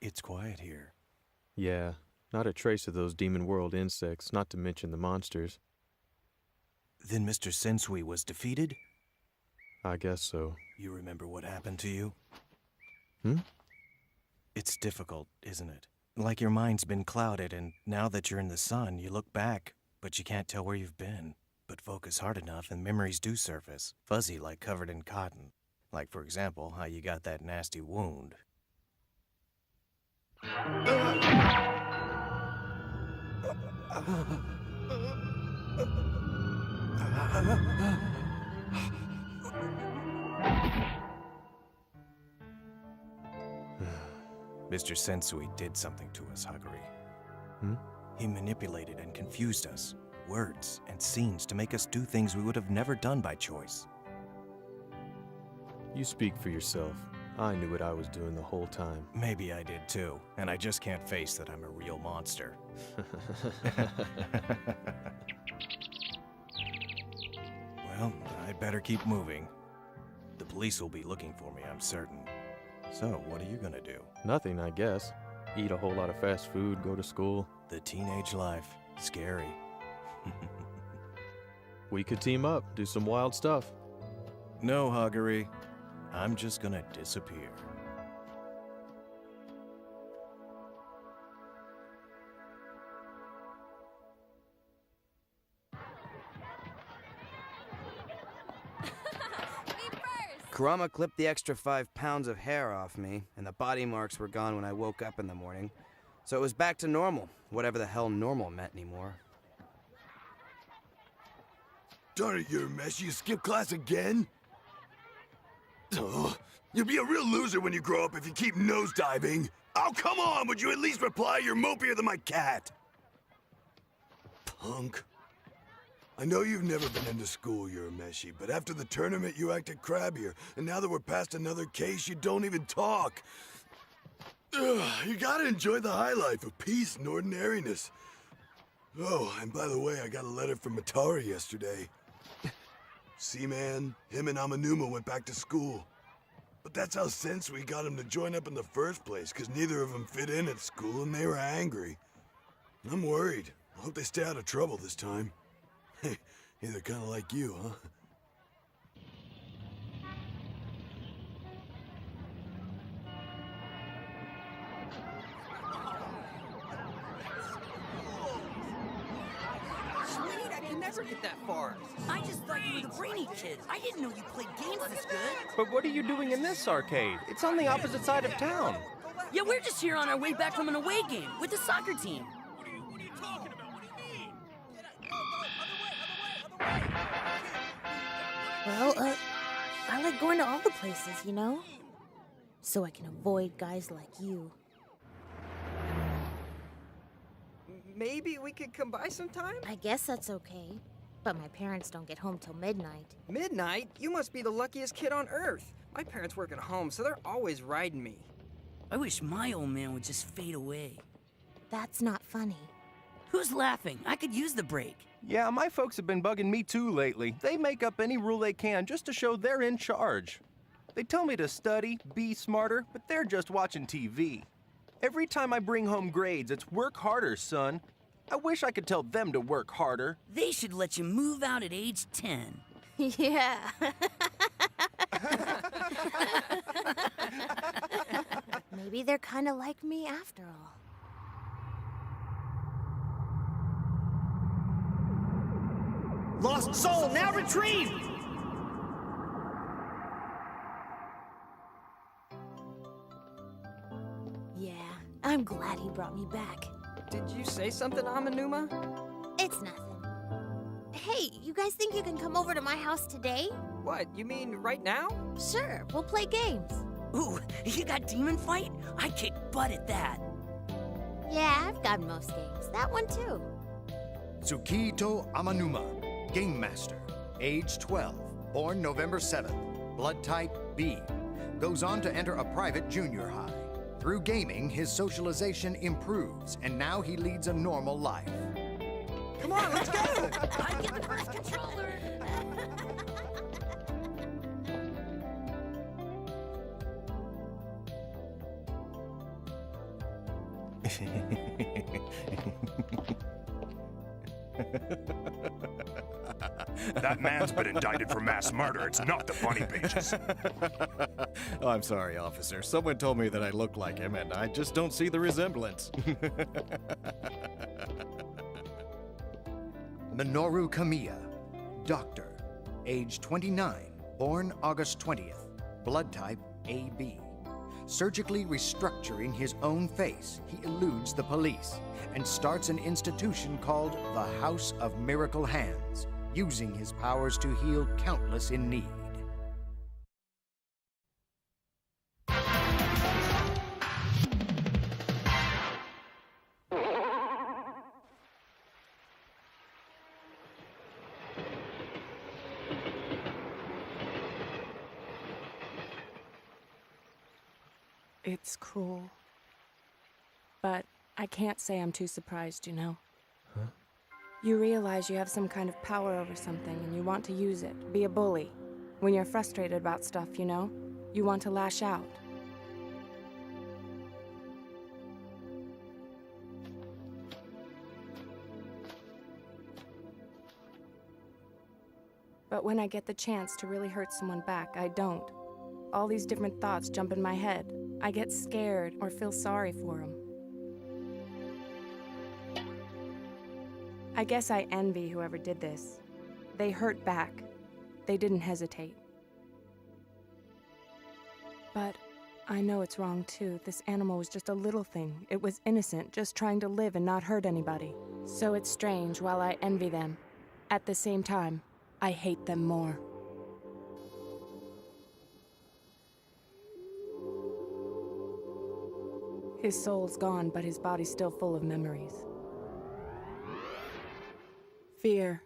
It's quiet here. Yeah, not a trace of those demon world insects, not to mention the monsters. Then Mr. Sensui was defeated? I guess so. You remember what happened to you? Hmm? It's difficult, isn't it? Like your mind's been clouded, and now that you're in the sun, you look back, but you can't tell where you've been. But focus hard enough, and memories do surface, fuzzy like covered in cotton. Like, for example, how you got that nasty wound. Mr. Sensui did something to us, Hagari. Hmm? He manipulated and confused us, words and scenes, to make us do things we would have never done by choice. You speak for yourself. I knew what I was doing the whole time. Maybe I did too, and I just can't face that I'm a real monster. Well, I'd better keep moving. The police will be looking for me, I'm certain. So, what are you gonna do? Nothing, I guess. Eat a whole lot of fast food, go to school. The teenage life. Scary. We could team up, do some wild stuff. No, Hagari. I'm just gonna disappear. Kurama clipped the extra 5 pounds of hair off me, and the body marks were gone when I woke up in the morning. So it was back to normal, whatever the hell normal meant anymore. Darn it, Urameshi, you skipped class again? Oh, you'll be a real loser when you grow up if you keep nosediving. Oh, come on, would you at least reply? You're mopier than my cat. Punk. I know you've never been into school, Urameshi, but after the tournament you acted crabbier, and now that we're past another case, you don't even talk. Ugh, you gotta enjoy the high life of peace and ordinariness. Oh, and by the way, I got a letter from Matari yesterday. Seaman, him and Amanuma went back to school. But that's how Sensui got him to join up in the first place, because neither of them fit in at school and they were angry. I'm worried. I hope they stay out of trouble this time. Hey, they're kind of like you, huh? Sweet, I can never get that far. I just thought you were the brainy kid. I didn't know you played games this good. But what are you doing in this arcade? It's on the opposite side of town. Yeah, we're just here on our way back from an away game with the soccer team. What are you talking about? What do you mean? Well, I like going to all the places, you know? So I can avoid guys like you. Maybe we could come by sometime? I guess that's okay. But my parents don't get home till midnight. Midnight? You must be the luckiest kid on Earth. My parents work at home, so they're always riding me. I wish my old man would just fade away. That's not funny. Who's laughing? I could use the break. Yeah, my folks have been bugging me too lately. They make up any rule they can just to show they're in charge. They tell me to study, be smarter, but they're just watching TV. Every time I bring home grades, it's work harder, son. I wish I could tell them to work harder. They should let you move out at age 10. Yeah. Maybe they're kind of like me after all. Lost soul, now retrieved! Yeah, I'm glad he brought me back. Did you say something, Amanuma? It's nothing. Hey, you guys think you can come over to my house today? What, you mean right now? Sure, we'll play games. Ooh, you got Demon Fight? I kick butt at that. Yeah, I've got most games. That one too. Tsukito Amanuma, Game Master, age 12, born November 7th, blood type B. Goes on to enter a private junior high. Through gaming, his socialization improves, and now he leads a normal life. Come on, let's go! I get the first controller! That man's been indicted for mass murder. It's not the funny pages. Oh, I'm sorry, officer. Someone told me that I look like him, and I just don't see the resemblance. Minoru Kamiya, doctor, age 29, born August 20th, blood type AB. Surgically restructuring his own face, he eludes the police and starts an institution called the House of Miracle Hands, using his powers to heal countless in need. It's cruel. But I can't say I'm too surprised, you know? Huh? You realize you have some kind of power over something and you want to use it, be a bully. When you're frustrated about stuff, you know? You want to lash out. But when I get the chance to really hurt someone back, I don't. All these different thoughts jump in my head. I get scared or feel sorry for them. I guess I envy whoever did this. They hurt back. They didn't hesitate. But I know it's wrong too. This animal was just a little thing. It was innocent, just trying to live and not hurt anybody. So it's strange, while I envy them, at the same time, I hate them more. His soul's gone, but his body's still full of memories. Fear,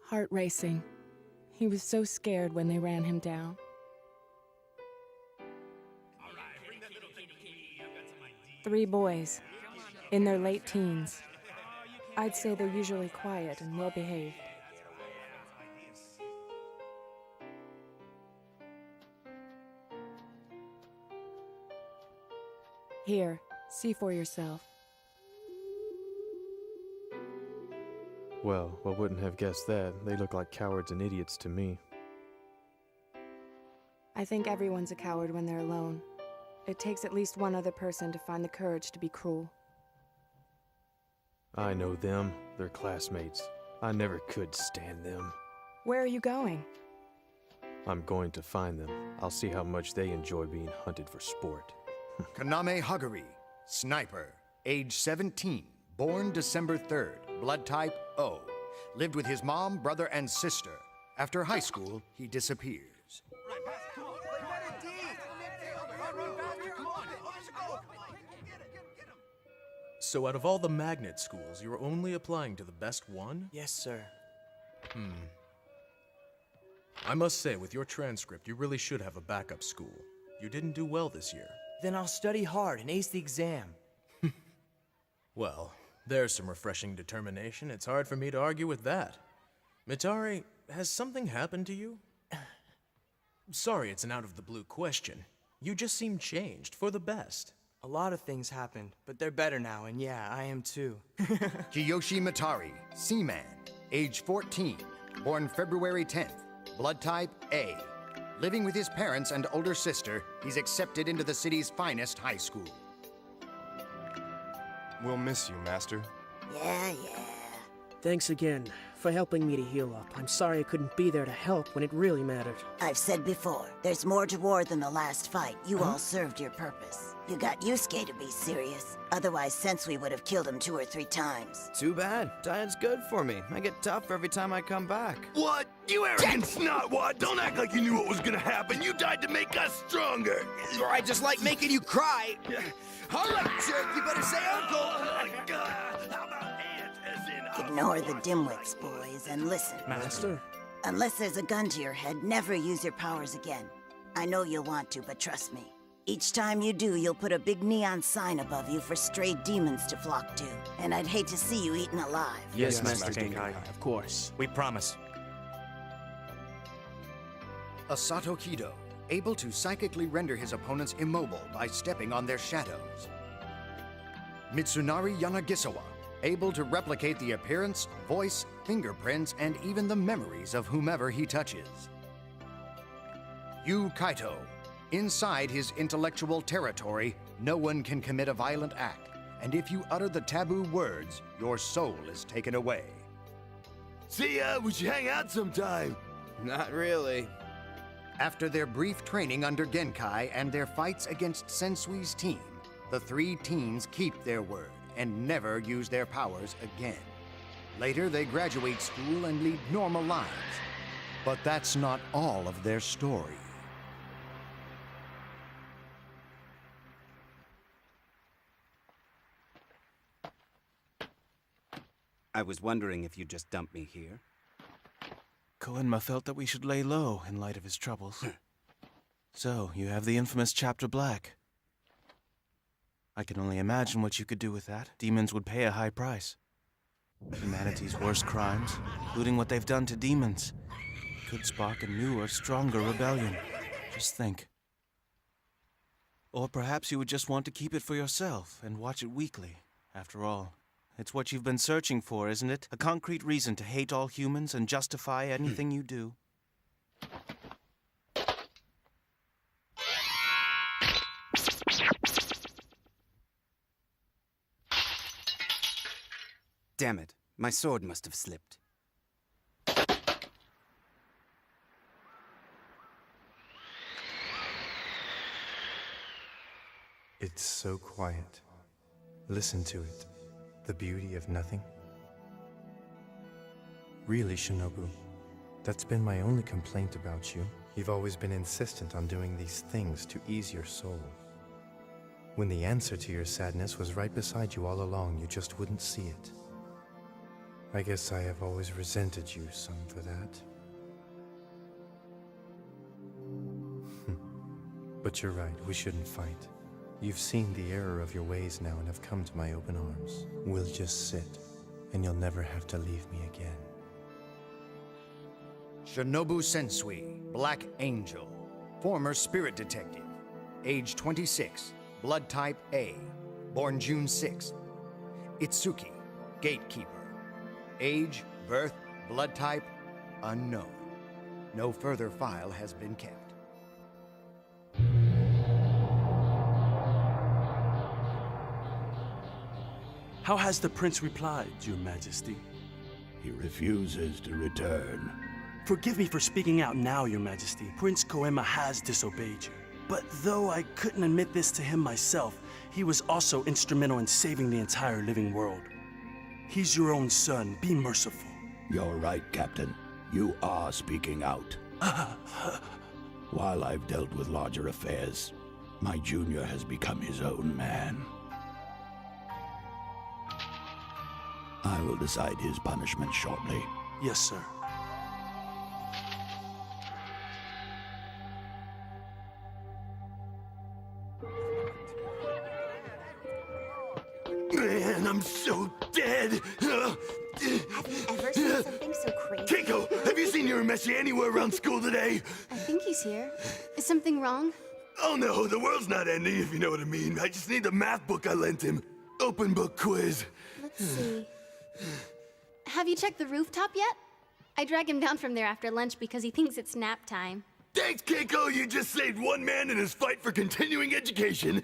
heart racing. He was so scared when they ran him down. Three boys, in their late teens. I'd say they're usually quiet and well-behaved. Here, see for yourself. Well, I wouldn't have guessed that. They look like cowards and idiots to me. I think everyone's a coward when they're alone. It takes at least one other person to find the courage to be cruel. I know them. They're classmates. I never could stand them. Where are you going? I'm going to find them. I'll see how much they enjoy being hunted for sport. Kaname Hagari, sniper, age 17, born December 3rd, blood type O. Lived with his mom, brother, and sister. After high school, he disappears. So out of all the magnet schools, you're only applying to the best one? Yes, sir. I must say, with your transcript, you really should have a backup school. You didn't do well this year. Then I'll study hard and ace the exam. Well, there's some refreshing determination. It's hard for me to argue with that. Mitari, has something happened to you? Sorry, it's an out-of-the-blue question. You just seem changed, for the best. A lot of things happened, but they're better now, and yeah, I am too. Kiyoshi Mitari, seaman, age 14, born February 10th, blood type A. Living with his parents and older sister, he's accepted into the city's finest high school. We'll miss you, Master. Yeah. Thanks again for helping me to heal up. I'm sorry I couldn't be there to help when it really mattered. I've said before, there's more to war than the last fight. You all served your purpose. You got Yusuke to be serious. Otherwise, Sensui would have killed him 2 or 3 times. Too bad. Diet's good for me. I get tougher every time I come back. What? You arrogant snotwad! Don't act like you knew what was gonna happen. You died to make us stronger. Or I just like making you cry. All right, jerk, you better say uncle. Ignore the dimwits, boys, and listen. Master? Unless there's a gun to your head, never use your powers again. I know you'll want to, but trust me. Each time you do, you'll put a big neon sign above you for stray demons to flock to. And I'd hate to see you eaten alive. Yes, Master Genkai, of course. We promise. Asato Kido, able to psychically render his opponents immobile by stepping on their shadows. Mitsunari Yanagisawa, able to replicate the appearance, voice, fingerprints, and even the memories of whomever he touches. Yu Kaito. Inside his intellectual territory, no one can commit a violent act, and if you utter the taboo words, your soul is taken away. See ya, we should hang out sometime. Not really. After their brief training under Genkai and their fights against Sensui's team, the three teens keep their word and never use their powers again. Later, they graduate school and lead normal lives. But that's not all of their story. I was wondering if you'd just dump me here. Koenma felt that we should lay low in light of his troubles. So, you have the infamous Chapter Black. I can only imagine what you could do with that. Demons would pay a high price. Humanity's worst crimes, including what they've done to demons, could spark a new or stronger rebellion. Just think. Or perhaps you would just want to keep it for yourself and watch it weekly. After all, it's what you've been searching for, isn't it? A concrete reason to hate all humans and justify anything you do. Damn it, my sword must have slipped. It's so quiet. Listen to it. The beauty of nothing. Really, Shinobu, that's been my only complaint about you. You've always been insistent on doing these things to ease your soul. When the answer to your sadness was right beside you all along, you just wouldn't see it. I guess I have always resented you some for that. But you're right, we shouldn't fight. You've seen the error of your ways now and have come to my open arms. We'll just sit, and you'll never have to leave me again. Shinobu Sensui, Black Angel, former spirit detective, age 26, blood type A, born June 6th. Itsuki, gatekeeper, age, birth, blood type, unknown. No further file has been kept. How has the prince replied, Your Majesty? He refuses to return. Forgive me for speaking out now, Your Majesty. Prince Koenma has disobeyed you. But though I couldn't admit this to him myself, he was also instrumental in saving the entire living world. He's your own son. Be merciful. You're right, Captain. You are speaking out. While I've dealt with larger affairs, my junior has become his own man. I will decide his punishment shortly. Yes, sir. Man, I'm so dead. Have you ever seen something so crazy? Keiko, have you seen Urameshi anywhere around school today? I think he's here. Is something wrong? Oh no, the world's not ending, if you know what I mean. I just need the math book I lent him. Open book quiz. Let's see. Have you checked the rooftop yet? I drag him down from there after lunch because he thinks it's nap time. Thanks, Keiko. You just saved one man in his fight for continuing education.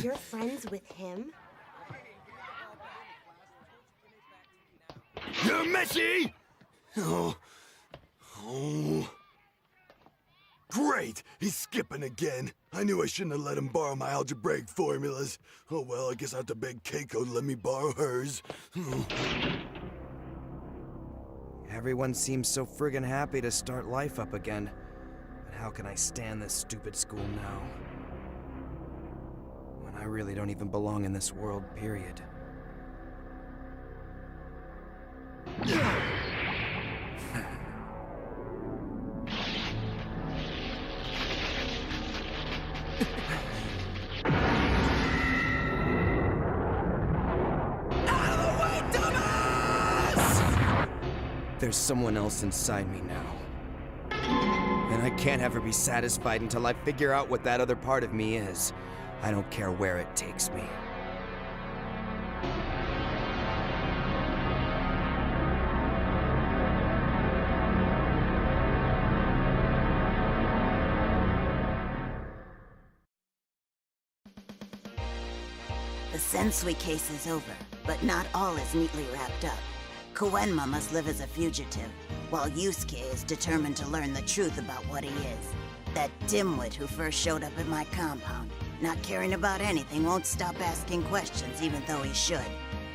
You're friends with him? Urameshi! Oh. Great! He's skipping again. I knew I shouldn't have let him borrow my algebraic formulas. Oh well, I guess I have to beg Keiko to let me borrow hers. Everyone seems so friggin' happy to start life up again. But how can I stand this stupid school now? When I really don't even belong in this world, period. There's someone else inside me now. And I can't ever be satisfied until I figure out what that other part of me is. I don't care where it takes me. The Sensui case is over, but not all is neatly wrapped up. Koenma must live as a fugitive, while Yusuke is determined to learn the truth about what he is. That dimwit who first showed up at my compound, not caring about anything, won't stop asking questions even though he should.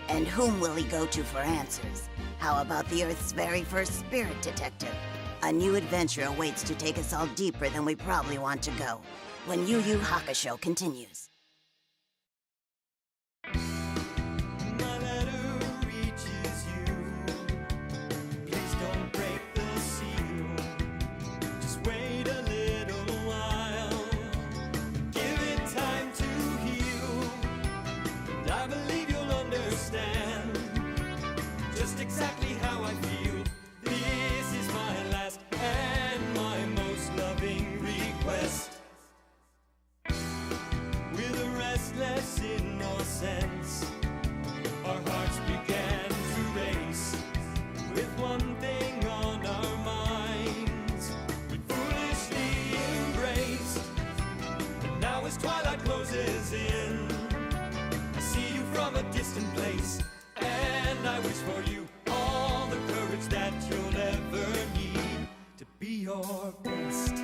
And whom will he go to for answers? How about the Earth's very first spirit detective? A new adventure awaits to take us all deeper than we probably want to go, when Yu Yu Hakusho continues. Exactly how I feel. This is my last and my most loving request. With a restless innocence, our hearts began to race. With one thing on our minds, we foolishly embraced. And now as twilight closes in, I see you from a distant place, and I wish for you all the courage that you'll ever need to be your best.